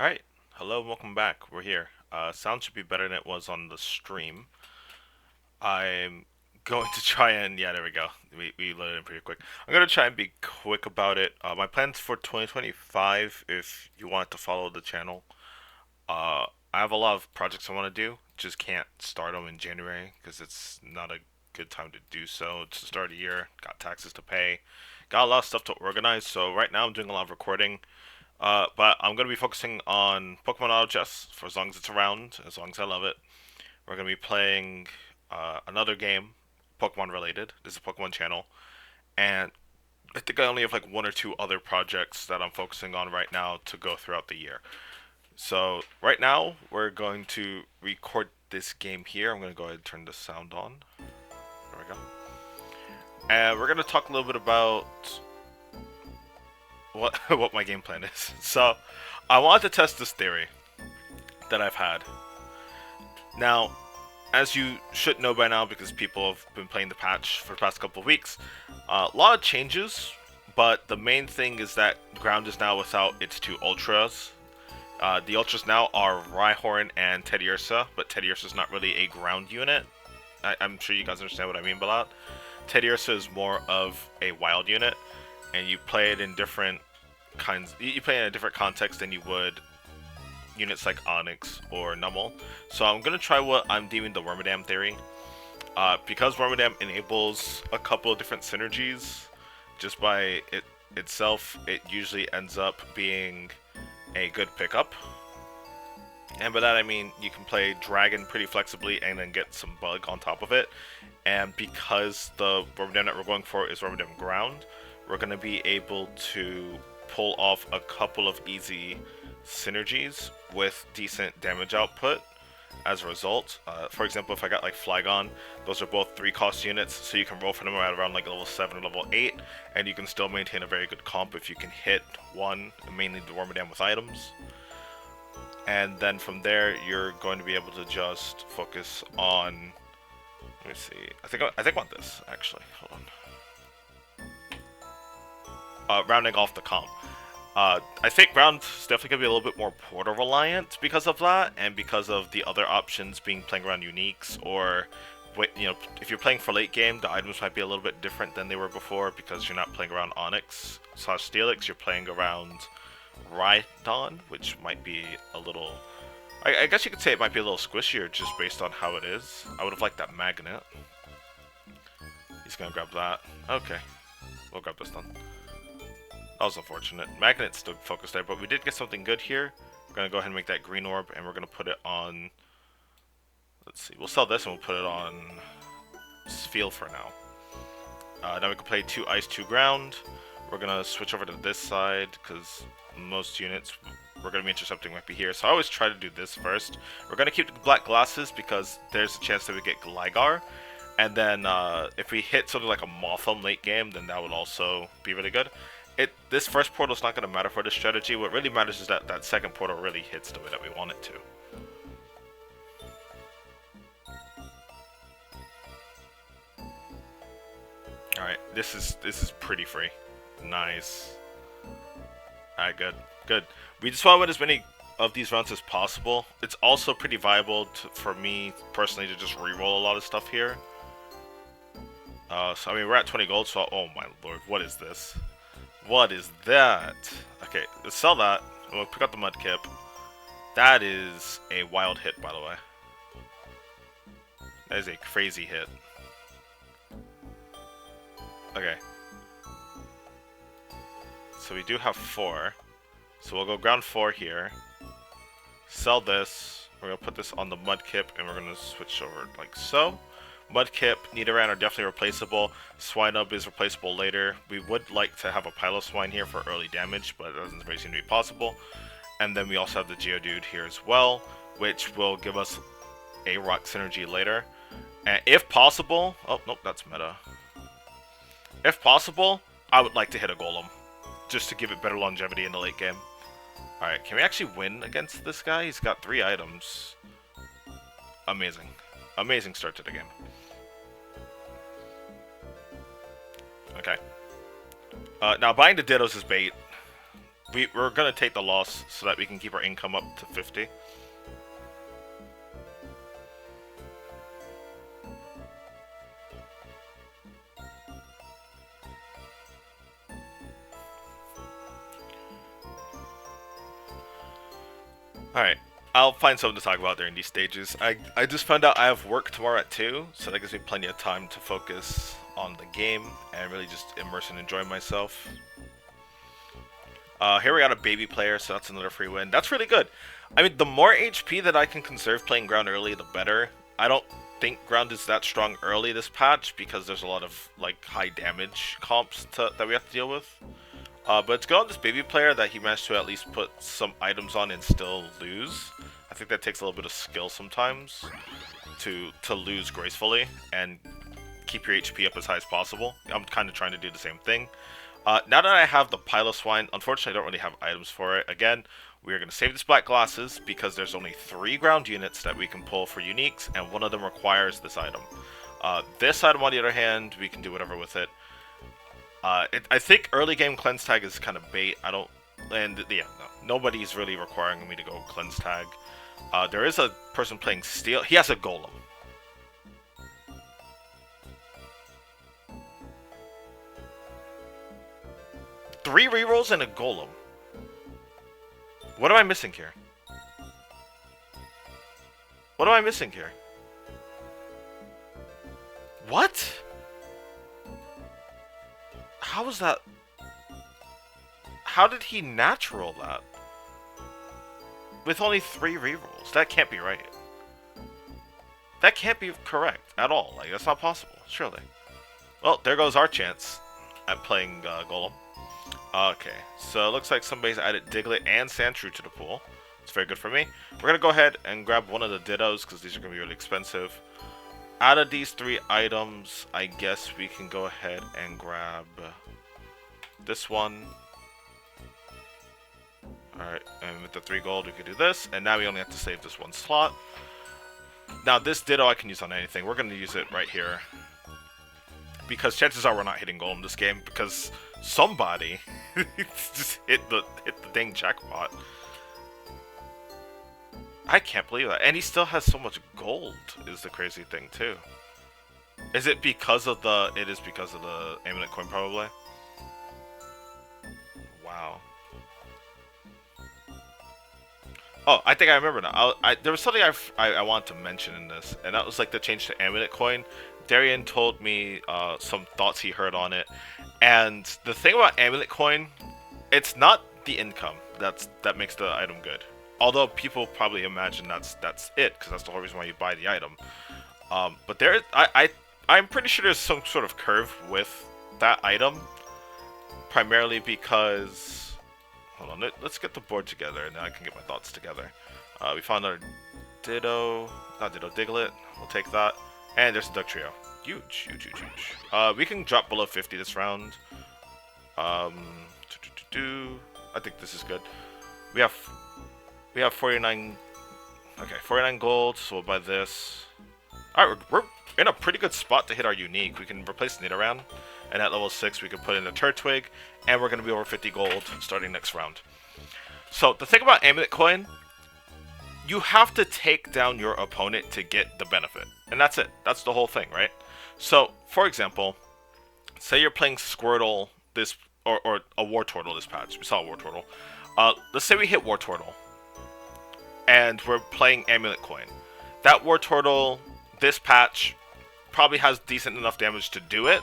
Alright, hello and welcome back. We're here. Sound should be better than it was on the stream. I'm going to try and, yeah, there we go. We loaded in pretty quick. I'm going to try and be quick about it. My plans for 2025, if you want to follow the channel, I have a lot of projects I want to do. Just can't start them in January because it's not a good time to do so. It's the start of the year, got taxes to pay, got a lot of stuff to organize. So right now I'm doing a lot of recording. But I'm going to be focusing on Pokemon Auto Chess for as long as it's around, as long as I love it. We're going to be playing another game, Pokemon related. This is a Pokemon channel. And I think I only have like one or two other projects that I'm focusing on right now to go throughout the year. So, right now, we're going to record this game here. I'm going to go ahead and turn the sound on. There we go. And we're going to talk a little bit about what my game plan is. So, I wanted to test this theory that I've had. Now, as you should know by now, because people have been playing the patch for the past couple of weeks, a lot of changes, but the main thing is that ground is now without its two ultras. The ultras now are Rhyhorn and Teddiursa, but Teddiursa is not really a ground unit. I'm sure you guys understand what I mean by that. Teddiursa is more of a wild unit, and you play it in different kinds. You play it in a different context than you would units like Onyx or Numel. So I'm gonna try what I'm deeming the Wormadam theory. Because Wormadam enables a couple of different synergies, just by itself, it usually ends up being a good pickup. And by that I mean you can play Dragon pretty flexibly and then get some Bug on top of it. And because the Wormadam that we're going for is Wormadam Ground, we're going to be able to pull off a couple of easy synergies with decent damage output as a result. For example, if I got like Flygon, those are both 3-cost units, so you can roll for them at around like level 7 or level 8, and you can still maintain a very good comp if you can hit one, mainly the Wormadam with items. And then from there, you're going to be able to just focus on. Let me see. I think I want this actually. Hold on. Rounding off the comp. I think Round is definitely going to be a little bit more portal reliant because of that, and because of the other options being playing around uniques, or if you're playing for late game, the items might be a little bit different than they were before because you're not playing around Onyx / Steelix, you're playing around Rhydon, which might be a little. I guess you could say it might be a little squishier just based on how it is. I would have liked that magnet. He's gonna grab that. Okay, we'll grab this then. That was unfortunate. Magnet stood focused there, but we did get something good here. We're going to go ahead and make that green orb, and we're going to put it on. Let's see. We'll sell this, and we'll put it on Field for now. Now we can play 2 ice, 2 ground. We're going to switch over to this side, because most units we're going to be intercepting might be here. So I always try to do this first. We're going to keep the black glasses, because there's a chance that we get Gligar. And then if we hit something like a Motham late game, then that would also be really good. This first portal is not going to matter for this strategy. What really matters is that that second portal really hits the way that we want it to. Alright, this is pretty free. Nice. Alright, good. We just want to win as many of these rounds as possible. It's also pretty viable for me personally to just reroll a lot of stuff here. So I mean, we're at 20 gold, so oh my lord, what is this? What is that? Okay, let's sell that. We'll pick up the Mudkip. That is a wild hit, by the way. That is a crazy hit. Okay. So we do have 4. So we'll go ground 4 here. Sell this. We're going to put this on the Mudkip, and we're going to switch over like so. Mudkip, Nidoran are definitely replaceable. Swinub is replaceable later. We would like to have a Piloswine here for early damage, but it doesn't really seem to be possible. And then we also have the Geodude here as well, which will give us a Rock Synergy later. And if possible... Oh, nope, that's meta. If possible, I would like to hit a Golem, just to give it better longevity in the late game. Alright, can we actually win against this guy? He's got 3 items. Amazing. Amazing start to the game. Okay. Now buying the Dittos is bait. we're gonna take the loss so that we can keep our income up to 50. Alright, I'll find something to talk about during these stages. I just found out I have work tomorrow at 2, so that gives me plenty of time to focus on the game and really just immerse and enjoy myself. Here we got a baby player, so that's another free win. That's really good. I mean, the more HP that I can conserve playing ground early, the better. I don't think ground is that strong early this patch because there's a lot of like high damage comps that we have to deal with. But it's good on this baby player that he managed to at least put some items on and still lose. I think that takes a little bit of skill sometimes to lose gracefully and keep your HP up as high as possible. I'm kind of trying to do the same thing. Now that I have the Piloswine, unfortunately I don't really have items for it. Again, we are going to save this black glasses because there's only 3 ground units that we can pull for uniques, and one of them requires this item. This item, on the other hand, we can do whatever with it. I think early game cleanse tag is kind of bait. Yeah, no, nobody's really requiring me to go cleanse tag. There is a person playing steel. He has a golem. Three rerolls and a golem. What am I missing here? What am I missing here? What? How was that? How did he natural that? With only 3 rerolls? That can't be right. That can't be correct at all. Like, that's not possible, surely. Well, there goes our chance at playing Golem. Okay, so it looks like somebody's added Diglett and Sandshrew to the pool. It's very good for me. We're going to go ahead and grab one of the Dittos, because these are going to be really expensive. Out of these 3 items, I guess we can go ahead and grab this one. Alright, and with the 3 gold, we could do this. And now we only have to save this 1 slot. Now, this Ditto I can use on anything. We're going to use it right here. Because chances are we're not hitting gold in this game, because somebody just hit the dang jackpot. I can't believe that. And he still has so much gold, is the crazy thing, too. Is it because of the... It is because of the Amulet coin, probably. Wow. Oh, I think I remember now. There was something I wanted to mention in this, and that was like the change to Amulet coin. Darian told me some thoughts he heard on it, and the thing about Amulet coin, it's not the income that makes the item good. Although people probably imagine that's it, because that's the whole reason why you buy the item. But I'm pretty sure there's some sort of curve with that item, primarily because... Hold on, let's get the board together, and then I can get my thoughts together. We found our Diglett. We'll take that. And there's a Duck Trio. Huge, huge, huge, huge. We can drop below 50 this round. I think this is good. We have 49. Okay, 49 gold. So we'll buy this. All right, we're in a pretty good spot to hit our unique. We can replace Nidoran, and at level 6 we can put in a Turtwig, and we're gonna be over 50 gold starting next round. So the thing about Amulet coin, you have to take down your opponent to get the benefit. And that's it. That's the whole thing, right? So, for example, say you're playing Squirtle this, or a Wartortle this patch. We saw a Wartortle. Let's say we hit Wartortle, and we're playing Amulet coin. That Wartortle this patch probably has decent enough damage to do it.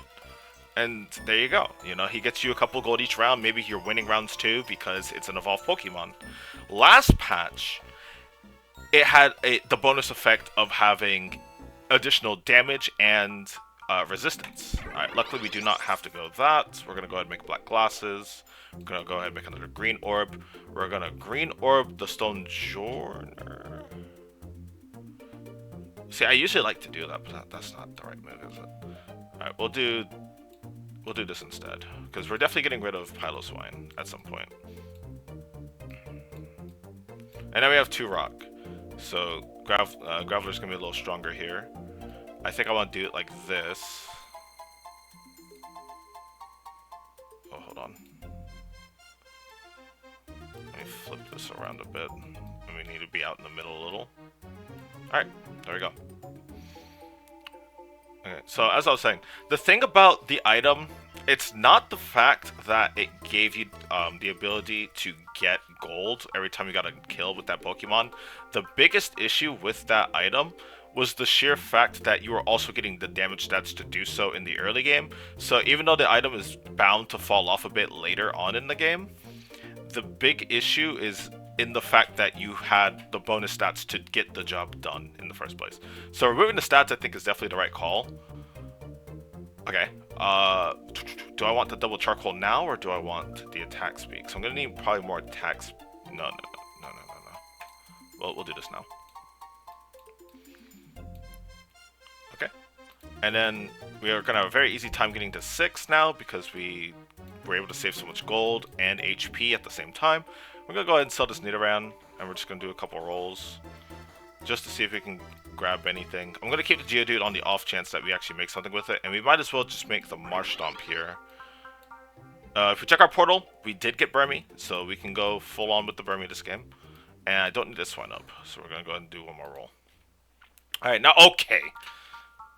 And there you go. You know, he gets you a couple gold each round. Maybe you're winning rounds too because it's an evolved Pokemon. Last patch, it had the bonus effect of having additional damage and resistance. Alright, luckily we do not have to go that. We're going to go ahead and make black glasses. We're going to go ahead and make another green orb. We're going to green orb the Stone Journer. See, I usually like to do that, but that's not the right move, is it? Alright, we'll do this instead, because we're definitely getting rid of Piloswine at some point. And now we have 2 rock. So Graveler's gonna be a little stronger here. I think I want to do it like this. Oh, hold on. this around a bit. And we need to be out in the middle a little. Alright, there we go. Okay, so as I was saying, the thing about the item, it's not the fact that it gave you the ability to get gold every time you got a kill with that Pokemon. The biggest issue with that item was the sheer fact that you were also getting the damage stats to do so in the early game. So even though the item is bound to fall off a bit later on in the game, the big issue is in the fact that you had the bonus stats to get the job done in the first place. So removing the stats, I think, is definitely the right call. Okay, do I want the double charcoal now, or do I want the attack speed? So I'm gonna need probably more attacks. No. We'll do this now. Okay, and then we are gonna have a very easy time getting to 6 now because we were able to save so much gold and HP at the same time. We're gonna go ahead and sell this Nidoran, and we're just gonna do a couple rolls just to see if we can grab anything. I'm gonna keep the Geodude on the off chance that we actually make something with it, and we might as well just make the Marsh Stomp here. If we check our portal, we did get Burmy, so we can go full on with the Burmy this game. And I don't need this one up, so we're gonna go ahead and do one more roll. Alright, now, okay.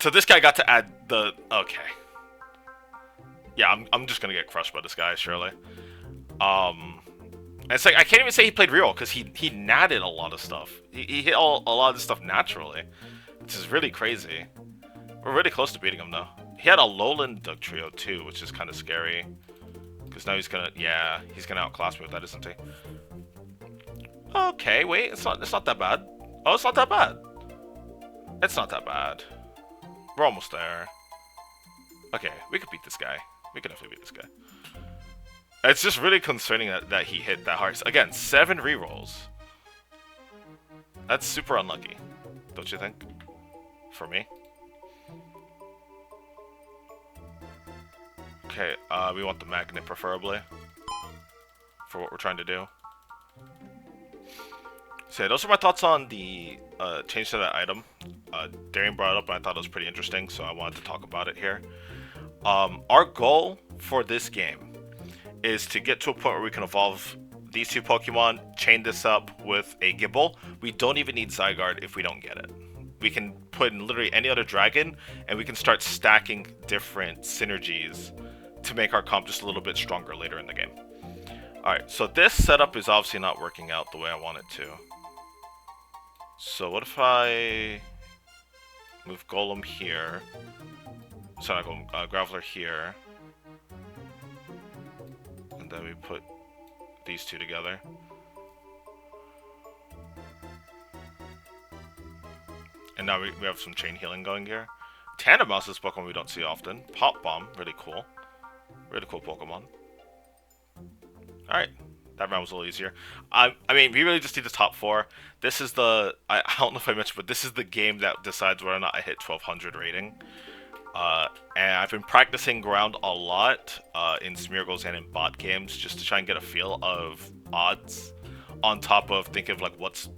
So this guy got to add the... Okay. Yeah, I'm just gonna get crushed by this guy, surely. And it's like, I can't even say he played real, because he natted a lot of stuff. He hit a lot of this stuff naturally, which is really crazy. We're really close to beating him, though. He had a Lowland Dugtrio, too, which is kind of scary. Because now he's gonna, yeah, he's gonna outclass me with that, isn't he? Okay, wait, it's not that bad. Oh, it's not that bad. It's not that bad. We're almost there. Okay, we could beat this guy. We could definitely beat this guy. It's just really concerning that he hit that hard. Again, 7 rerolls. That's super unlucky, don't you think? For me. Okay, we want the magnet preferably for what we're trying to do. So yeah, those are my thoughts on the change to that item. Darian brought it up and I thought it was pretty interesting, so I wanted to talk about it here. Our goal for this game is to get to a point where we can evolve these 2 Pokemon, chain this up with a Gible. We don't even need Zygarde if we don't get it. We can put in literally any other dragon, and we can start stacking different synergies to make our comp just a little bit stronger later in the game. Alright, so this setup is obviously not working out the way I want it to. So what if I move Golem here? Sorry, Graveler here. And then we put these 2 together. And now we have some chain healing going here. Tandem Mouse is a Pokemon we don't see often. Pop Bomb, really cool. Really cool Pokemon. Alright, that round was a little easier. I mean, we really just need the top 4. This is the... I don't know if I mentioned, but this is the game that decides whether or not I hit 1200 rating. And I've been practicing ground a lot in Smeargles and in bot games just to try and get a feel of odds on top of thinking of like what's,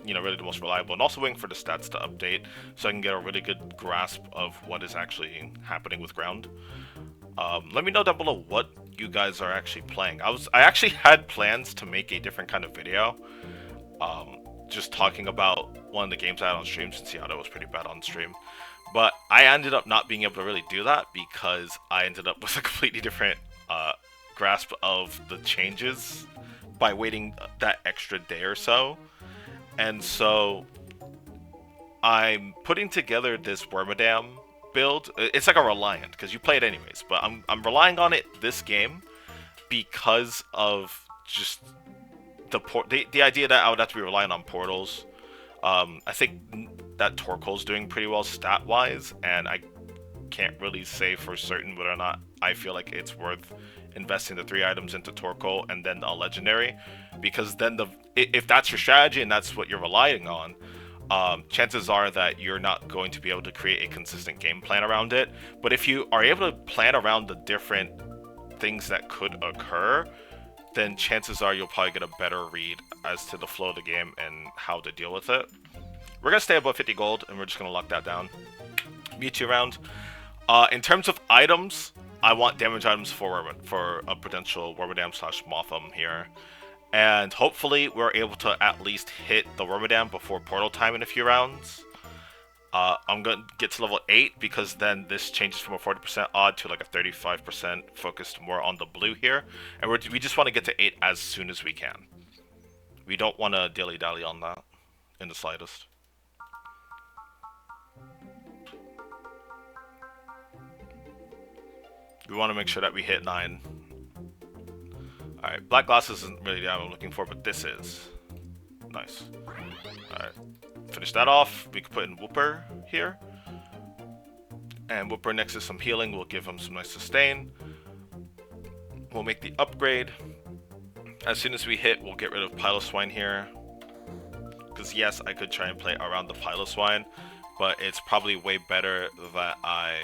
you know, really the most reliable, and also waiting for the stats to update so I can get a really good grasp of what is actually happening with ground. Let me know down below what you guys are actually playing. I actually had plans to make a different kind of video, just talking about one of the games I had on stream, since Seattle was pretty bad on stream. But I ended up not being able to really do that because I ended up with a completely different grasp of the changes by waiting that extra day or so. And so I'm putting together this Wormadam build. It's like a reliant because you play it anyways, but I'm relying on it this game because of just the idea that I would have to be relying on portals. I think that Torkoal's doing pretty well stat-wise, and I can't really say for certain whether or not I feel like it's worth investing the 3 items into Torkoal and then a legendary, because then if that's your strategy and that's what you're relying on, chances are that you're not going to be able to create a consistent game plan around it. But if you are able to plan around the different things that could occur, then chances are you'll probably get a better read as to the flow of the game and how to deal with it. We're going to stay above 50 gold, and we're just going to lock that down. Mewtwo round. In terms of items, I want damage items for a potential Wormadam / Motham here. And hopefully we're able to at least hit the Wormadam before portal time in a few rounds. I'm going to get to level 8 because then this changes from a 40% odd to like a 35% focused more on the blue here. And we just want to get to 8 as soon as we can. We don't want to dilly-dally on that in the slightest. We want to make sure that we hit 9. Alright, black glass isn't really what I'm looking for, but this is. Nice. Alright, finish that off. We can put in Whooper here. And Whooper next to some healing will give him some nice sustain. We'll make the upgrade. As soon as we hit, we'll get rid of Piloswine here. Because yes, I could try and play around the Piloswine, but it's probably way better that I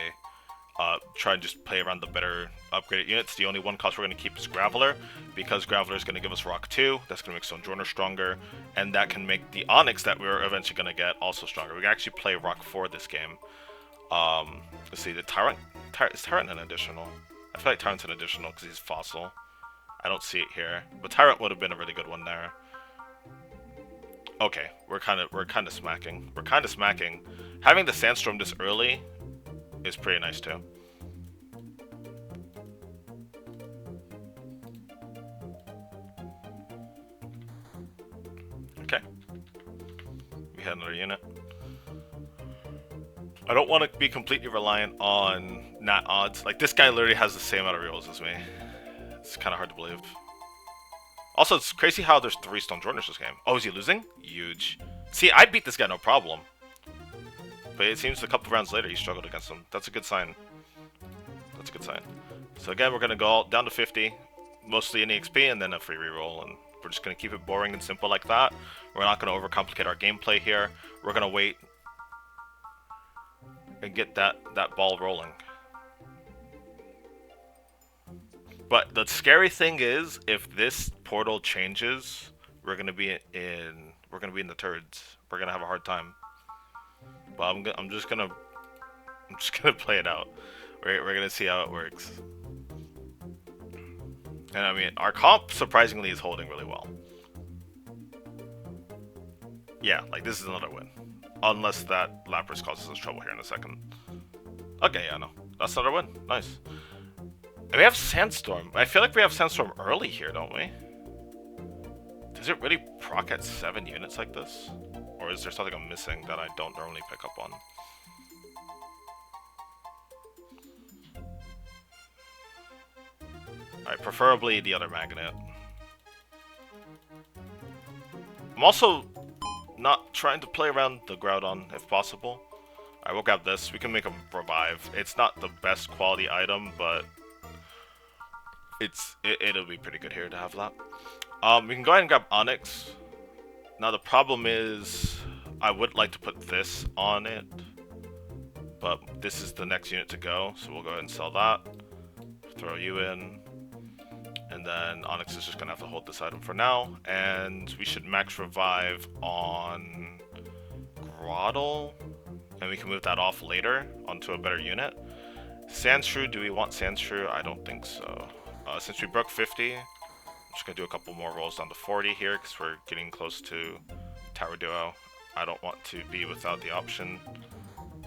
try and just play around the better upgraded units. The only one cost we're going to keep is Graveler, because Graveler is going to give us Rock 2, that's going to make Stonejourner stronger, and that can make the Onyx that we're eventually going to get also stronger. We can actually play Rock 4 this game. Let's see, the Tyrant, is Tyrant an additional? I feel like Tyrant's an additional because he's fossil. I don't see it here, but Tyrant would have been a really good one there. Okay, we're kind of smacking. We're kind of smacking. Having the Sandstorm this early is pretty nice too. Okay. We had another unit. I don't want to be completely reliant on nat odds. Like, this guy literally has the same amount of rerolls as me. It's kind of hard to believe. Also, it's crazy how there's 3 Stonejourners this game. Oh, is he losing? Huge. See, I beat this guy no problem. But it seems a couple rounds later he struggled against him. That's a good sign. That's a good sign. So again, we're going to go down to 50. Mostly an EXP and then a free reroll. And we're just going to keep it boring and simple like that. We're not going to overcomplicate our gameplay here. We're going to wait and get that ball rolling. But the scary thing is, if this portal changes, we're gonna be in the turds. We're gonna have a hard time. But I'm just gonna play it out. We're gonna see how it works. And I mean, our comp surprisingly is holding really well. Yeah, like this is another win, unless that Lapras causes us trouble here in a second. Okay, yeah, no, that's another win. Nice. And we have Sandstorm. I feel like we have Sandstorm early here, don't we? Does it really proc at 7 units like this? Or is there something I'm missing that I don't normally pick up on? Alright, preferably the other Magnet. I'm also not trying to play around the Groudon if possible. Alright, we'll grab this. We can make him revive. It's not the best quality item, but it'll be pretty good here to have that. We can go ahead and grab Onyx. Now the problem is, I would like to put this on it, but this is the next unit to go, so we'll go ahead and sell that. Throw you in, and then Onyx is just gonna have to hold this item for now, and we should max revive on Groddle, and we can move that off later onto a better unit. Sandshrew, do we want Sandshrew? I don't think so. Since we broke 50, I'm just going to do a couple more rolls down to 40 here, because we're getting close to Tower Duo. I don't want to be without the option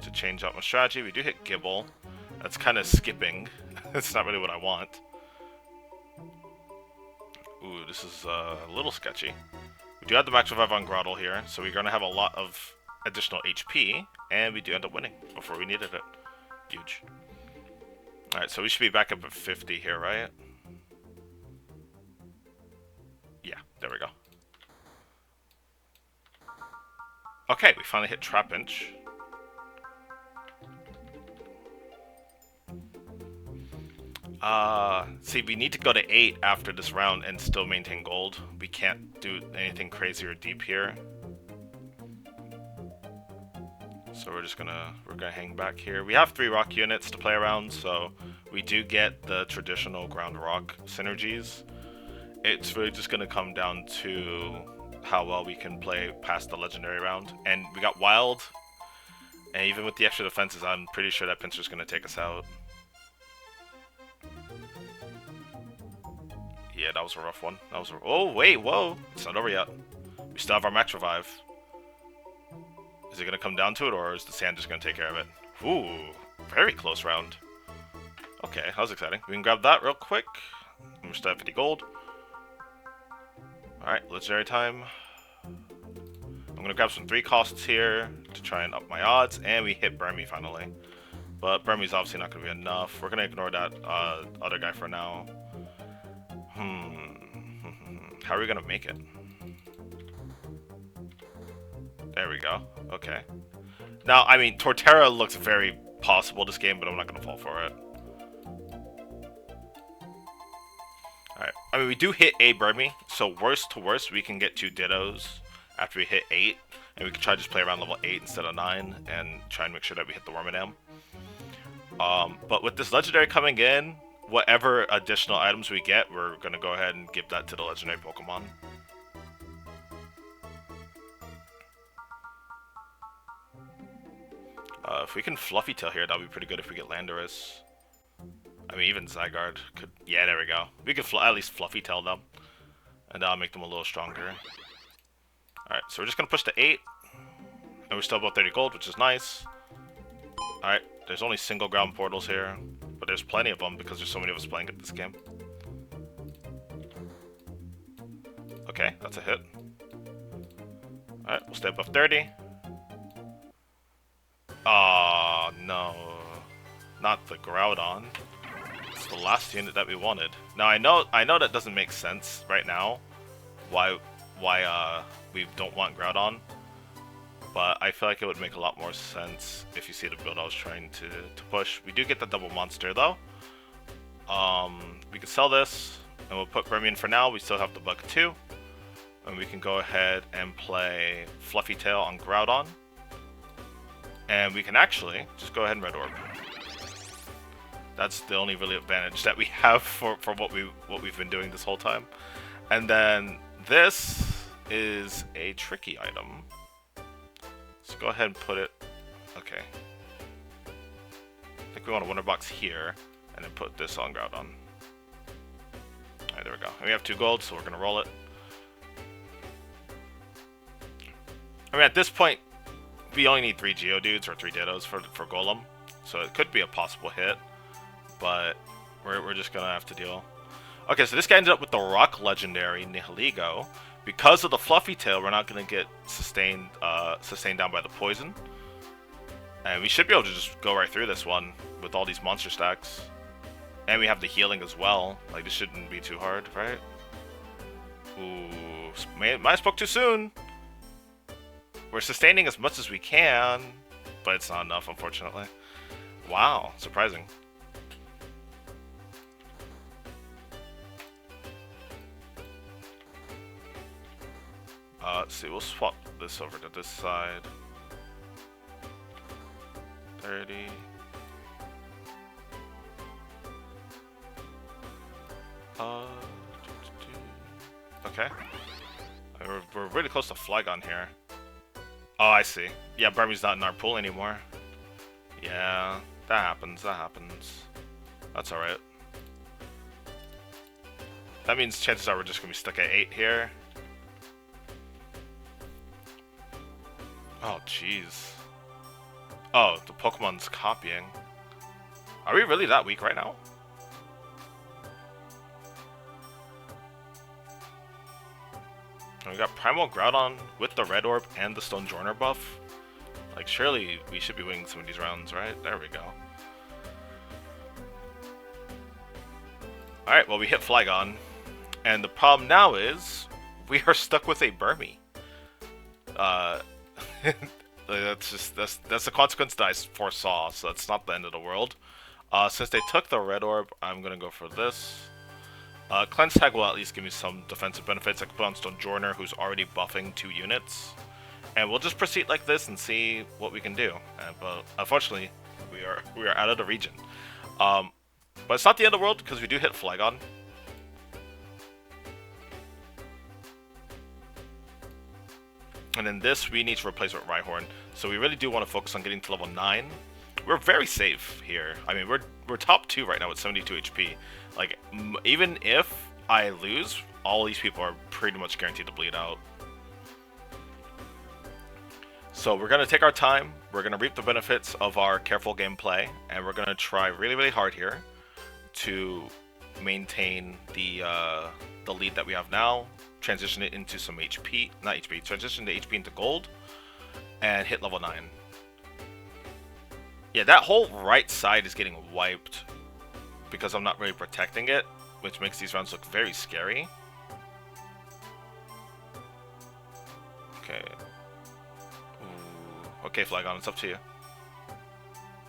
to change out my strategy. We do hit Gibble. That's kind of skipping. It's not really what I want. Ooh, this is a little sketchy. We do have the max revive on Groddle here, so we're going to have a lot of additional HP, and we do end up winning before we needed it. Huge. Alright, so we should be back up at 50 here, right? Yeah, there we go. Okay, we finally hit Trapinch. See, we need to go to 8 after this round and still maintain gold. We can't do anything crazy or deep here. So we're gonna hang back here. We have 3 rock units to play around, so we do get the traditional ground rock synergies. It's really just gonna come down to how well we can play past the legendary round. And we got wild, and even with the extra defenses, I'm pretty sure that Pinsir's gonna take us out. Yeah, that was a rough one. Oh, wait, whoa. It's not over yet. We still have our max revive. Is it going to come down to it, or is the sand just going to take care of it? Ooh, very close round. Okay, that was exciting. We can grab that real quick. We're still at 50 gold. Alright, legendary time. I'm going to grab some 3 costs here to try and up my odds, and we hit Burmy finally. But Burmy's obviously not going to be enough. We're going to ignore that other guy for now. How are we going to make it? There we go. Okay. Now, I mean, Torterra looks very possible this game, but I'm not going to fall for it. Alright. I mean, we do hit a Burmy, so worst to worst, we can get 2 Dittos after we hit 8. And we can try to just play around level 8 instead of 9 and try and make sure that we hit the Wormadam. But with this legendary coming in, whatever additional items we get, we're going to go ahead and give that to the legendary Pokemon. If we can Fluffy Tail here, that'll be pretty good if we get Landorus. I mean, even Zygarde could... Yeah, there we go. We could at least Fluffy Tail them. And that'll make them a little stronger. Alright, so we're just going to push to 8. And we're still above 30 gold, which is nice. Alright, there's only single ground portals here. But there's plenty of them because there's so many of us playing at this game. Okay, that's a hit. Alright, we'll stay above 30. Oh, no. Not the Groudon. It's the last unit that we wanted. Now, I know that doesn't make sense right now. Why we don't want Groudon. But I feel like it would make a lot more sense if you see the build I was trying to push. We do get the double monster, though. We can sell this, and we'll put Burmy in for now. We still have the Bug 2. And we can go ahead and play Fluffy Tail on Groudon. And we can actually just go ahead and Red Orb. That's the only really advantage that we have for what we've been doing this whole time. And then this is a tricky item. So go ahead and put it... Okay. I think we want a Wonder Box here, and then put this on Groudon. Alright, there we go. And we have 2 gold, so we're going to roll it. I mean, at this point, we only need 3 Geodudes or 3 Dittos for Golem. So it could be a possible hit, but we're just going to have to deal. Okay, so this guy ended up with the Rock Legendary Nihiligo. Because of the Fluffy Tail, we're not going to get sustained down by the poison. And we should be able to just go right through this one with all these monster stacks. And we have the healing as well. Like, this shouldn't be too hard, right? Ooh, might have spoke too soon. We're sustaining as much as we can, but it's not enough, unfortunately. Wow, surprising. Let's see, we'll swap this over to this side. 30. Okay. We're really close to Flygon here. Oh, I see. Yeah, Burmy's not in our pool anymore. Yeah, that happens, That's alright. That means chances are we're just gonna be stuck at 8 here. Oh, jeez. Oh, the Pokemon's copying. Are we really that weak right now? And we got Primal Groudon with the Red Orb and the Stone Joiner buff. Like, surely we should be winning some of these rounds, right? There we go. Alright, well, we hit Flygon. And the problem now is, we are stuck with a Burmy. That's the consequence that I foresaw, so that's not the end of the world. Since they took the Red Orb, I'm gonna go for this. Cleanse Tag will at least give me some defensive benefits. I can put on Stone Joiner, who's already buffing 2 units. And we'll just proceed like this and see what we can do. But unfortunately, we are out of the region. But it's not the end of the world, because we do hit Flygon. And then this we need to replace with Rhyhorn. So we really do want to focus on getting to level 9. We're very safe here. I mean, we're top 2 right now with 72 HP. Like, even if I lose, all these people are pretty much guaranteed to bleed out. So we're going to take our time, we're going to reap the benefits of our careful gameplay, and we're going to try really, really hard here to maintain the lead that we have now, transition it into some HP, not HP, transition the HP into gold, and hit level 9. Yeah, that whole right side is getting wiped because I'm not really protecting it, which makes these rounds look very scary. Okay. Ooh. Okay, Flygon, it's up to you.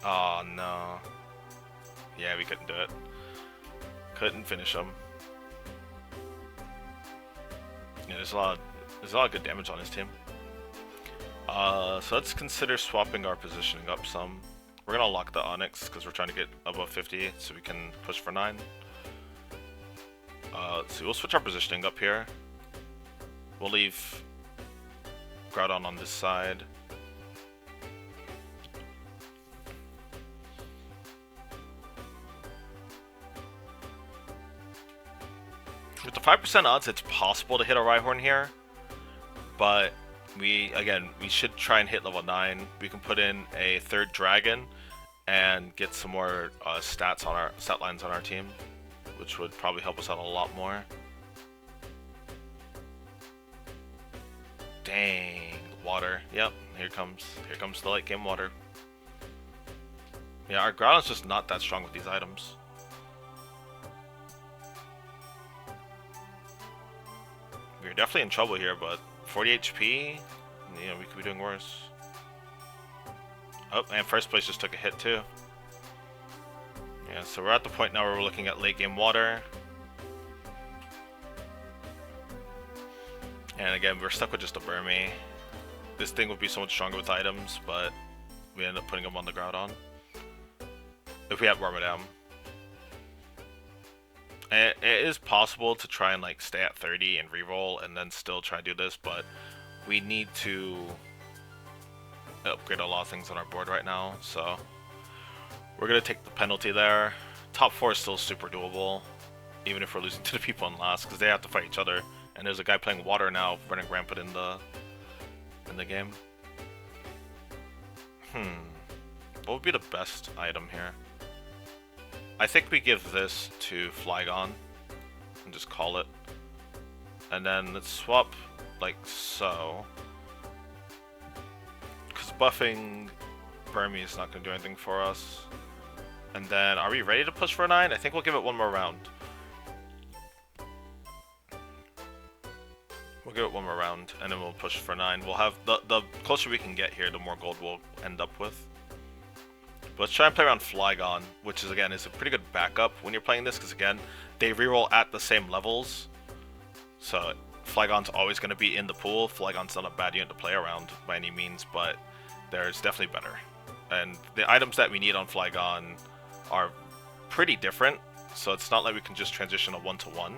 Oh, no. Yeah, we couldn't do it. Couldn't finish him. Yeah, there's a lot of good damage on his team. So let's consider swapping our positioning up some. We're gonna lock the Onyx because we're trying to get above 50 so we can push for 9. So we'll switch our positioning up here. We'll leave Groudon on this side. With the 5% odds, it's possible to hit a Rhyhorn here, but we should try and hit level 9. We can put in a 3rd Dragon and get some more stat lines on our team, which would probably help us out a lot more. Dang, water. Yep, here comes the late game water. Yeah, our Groudon's just not that strong with these items. We're definitely in trouble here, but 40 HP, you know, we could be doing worse. Oh, and first place just took a hit too. Yeah, so we're at the point now where we're looking at late game water. And again, we're stuck with just a Burmy. This thing would be so much stronger with items, but we end up putting them on the Groudon. If we had Wormadam. And it is possible to try and like stay at 30 and reroll and then still try and do this, but we need to upgrade a lot of things on our board right now, so we're going to take the penalty there. Top 4 is still super doable, even if we're losing to the people in last, because they have to fight each other. And there's a guy playing water now, running rampant in the game. What would be the best item here? I think we give this to Flygon and just call it. And then let's swap like so. Because buffing Burmy is not going to do anything for us. And then, are we ready to push for 9? I think we'll give it one more round. We'll give it one more round, and then we'll push for 9. We'll have, the closer we can get here, the more gold we'll end up with. But let's try and play around Flygon, which is, again, is a pretty good backup when you're playing this, because, again, they reroll at the same levels. So, Flygon's always going to be in the pool. Flygon's not a bad unit to play around by any means, but there's definitely better. And the items that we need on Flygon are pretty different, so it's not like we can just transition a 1-to-1.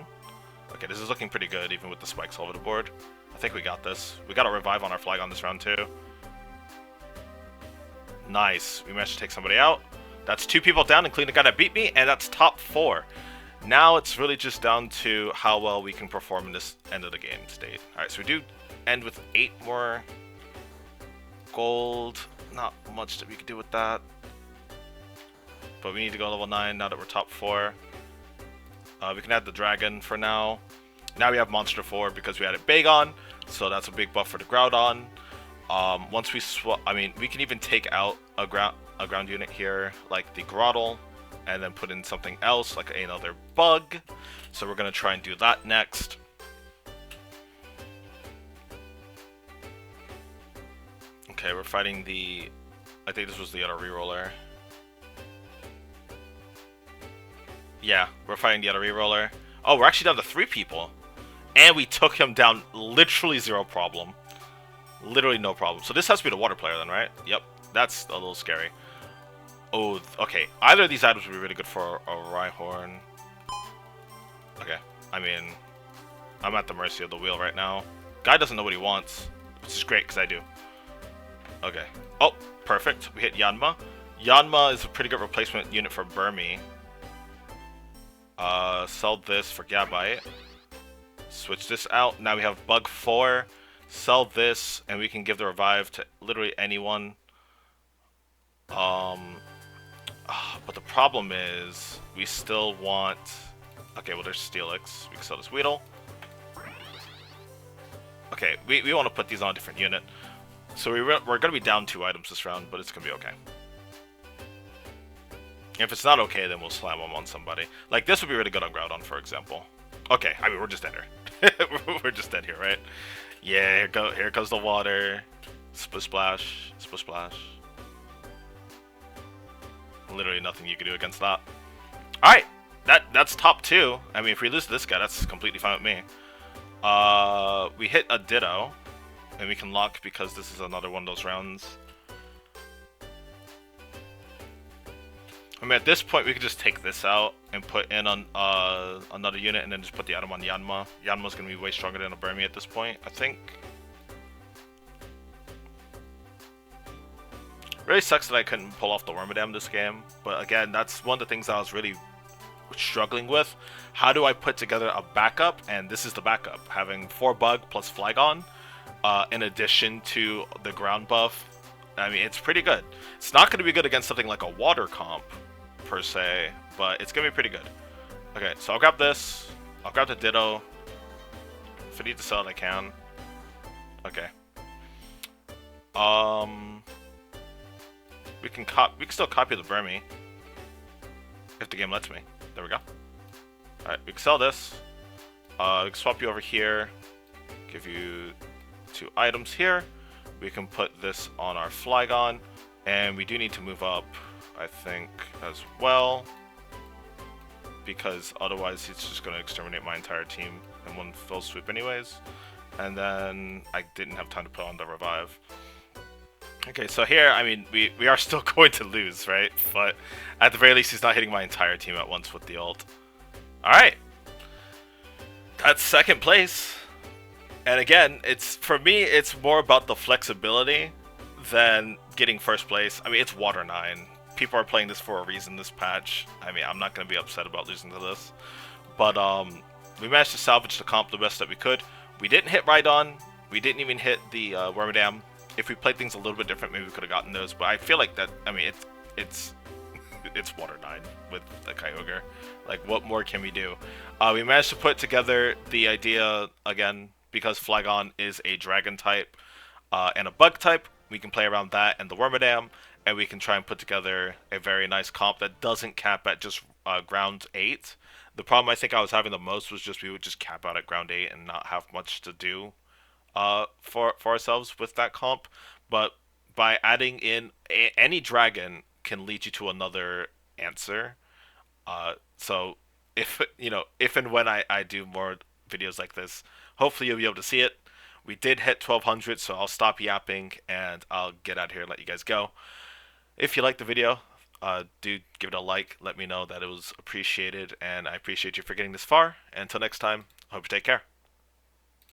Okay, this is looking pretty good, even with the spikes all over the board. I think we got this. We got a revive on our Flygon this round, too. Nice. We managed to take somebody out. That's 2 people down, including the guy that beat me, and that's top 4. Now it's really just down to how well we can perform in this end of the game state. Alright, so we do end with 8 more gold. Not much that we can do with that. But we need to go level 9 now that we're top 4. We can add the dragon for now. Now we have Monster 4 because we added Bagon, so that's a big buff for the Groudon. Once we swap, I mean, we can even take out a ground unit here, like the Groddle, and then put in something else, like another bug. So we're gonna try and do that next. Okay, we're fighting the, I think this was the other reroller. Yeah, we're fighting the other reroller. Oh, we're actually down to 3 people. And we took him down literally 0 problem. Literally no problem. So this has to be the water player then, right? Yep, that's a little scary. Oh, okay. Either of these items would be really good for a Rhyhorn. Okay, I mean, I'm at the mercy of the wheel right now. Guy doesn't know what he wants, which is great because I do. Okay. Oh, perfect. We hit Yanma. Yanma is a pretty good replacement unit for Burmy. Sell this for Gabite. Switch this out. Now we have Bug 4. Sell this, and we can give the revive to literally anyone. But the problem is, we still want... Okay, well there's Steelix. We can sell this Weedle. Okay, we want to put these on a different unit. So we're going to be down 2 items this round, but it's going to be okay. If it's not okay, then we'll slam them on somebody. Like, this would be really good on Groudon, for example. Okay, I mean, we're just dead here. We're just dead here, right? Yeah, here comes the water. Splish Splash. Splish Splash. Literally nothing you can do against that. Alright, that's top 2. I mean, if we lose this guy, that's completely fine with me. We hit a Ditto, and we can lock because this is another one of those rounds. I mean, at this point, we could just take this out and put in on another unit, and then just put the item on Yanma. Yanma's gonna be way stronger than a Burmy at this point, I think. Really sucks that I couldn't pull off the Wormadam this game, but again, that's one of the things I was really struggling with. How do I put together a backup? And this is the backup, having 4 Bug plus Flygon, in addition to the ground buff. I mean, it's pretty good. It's not going to be good against something like a water comp, per se, but it's going to be pretty good. Okay, so I'll grab this. I'll grab the Ditto. If I need to sell it, I can. Okay. We can still copy the Burmy. If the game lets me. There we go. Alright, we can sell this. We can swap you over here. Give you 2 items here. We can put this on our Flygon. And we do need to move up, I think, as well. Because otherwise it's just going to exterminate my entire team in one fell swoop anyways. And then I didn't have time to put on the revive. Okay, so here, I mean, we are still going to lose, right? But at the very least, he's not hitting my entire team at once with the ult. Alright. That's second place. And again, for me, it's more about the flexibility than getting first place. I mean, it's Water 9. People are playing this for a reason this patch. I mean, I'm not going to be upset about losing to this. But we managed to salvage the comp the best that we could. We didn't hit Rhydon. We didn't even hit the Wormadam. If we played things a little bit different, maybe we could have gotten those. But I feel like that, I mean, it's Water 9 with the Kyogre. Like, what more can we do? We managed to put together the idea, again, because Flygon is a Dragon type and a Bug type. We can play around that and the Wormadam, and we can try and put together a very nice comp that doesn't cap at just ground 8. The problem I think I was having the most was just we would just cap out at ground 8 and not have much to do for ourselves with that comp. But by adding in any dragon can lead you to another answer. So if and when I do more videos like this, hopefully you'll be able to see it. We did hit 1200, so I'll stop yapping and I'll get out of here and let you guys go. If you liked the video, do give it a like. Let me know that it was appreciated, and I appreciate you for getting this far. And until next time, I hope you take care.